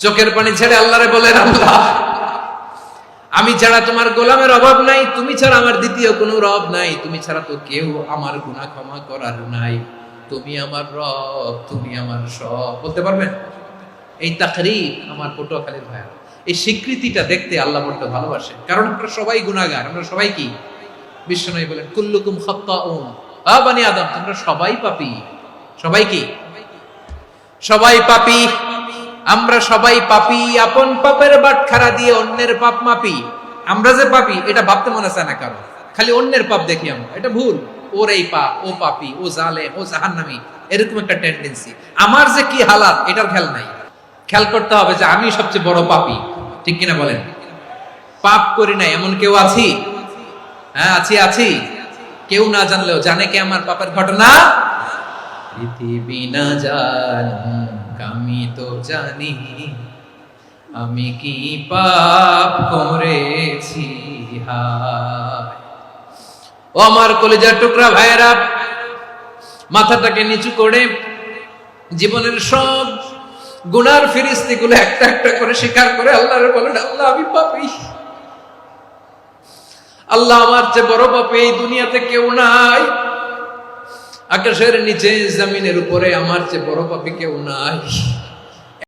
চোখের পানি ছেড়ে আল্লাহরে বলেন, আল্লাহ আমি ছাড়া তোমার গোলামের অভাব নাই, তুমি ছাড়া আমার দ্বিতীয় কোনো রব নাই, তুমি ছাড়া তো কেউ আমার গুনাহ ক্ষমা করার নাই, তুমি আমার রব, তুমি আমার সব। বলতে পারবেন? এই তাকরীর আমার পটুয়াখালীর ভাইয়া, এই স্বীকৃতিটা দেখতে আল্লাহ বড় ভালোবাসে। কারণ আমরা সবাই গুনাহগার, আমরা সবাই কি? বিশ্বনবী বলেন কুল্লুকুম খাত্তাউন, আ বনি আদম তোমরা সবাই পাপী। সবাই কি? সবাই পাপী। আমরা সবাই পাপী, আপন পাপের বাটখারা দিয়ে অন্যের পাপ মাপি। আমরা যে পাপী এটা ভাবতে মনে চায় না কারণ, খালি অন্যের পাপ দেখি আমরা, এটা ভুল। ওর এই পাপ, ও পাপী, ও জালেম, ও জাহান্নামী, এরকম একটা টেন্ডেন্সি। আমার যে কি হালাত এটার খেয়াল নাই। খেয়াল করতে হবে যে আমি সবচেয়ে বড় পাপী, ঠিক কিনা বলেন? পাপ করি না এমন কেউ আছি? হ্যাঁ আছি। কেউ না জানলেও জানে কে আমার পাপের ঘটনা? পৃথিবী না জানুক আমি তো জানি, আমি কি পাপ করেছি হায়। ও আমার কলিজার টুকরা ভাইয়েরা, মাথাটাকে নিচু করে জীবনের সব গুনার ফিরিস্তিগুলো একটা একটা করে স্বীকার করে আল্লাহরে বলেন, আল্লাহ আমি পাপী। আল্লাহ আমার চেয়ে বড় পাপী এই দুনিয়াতে কেউ নাই। আকাশের নিচে জমিনের উপরে আমার চেয়ে বড় পাপী কেউ নাই।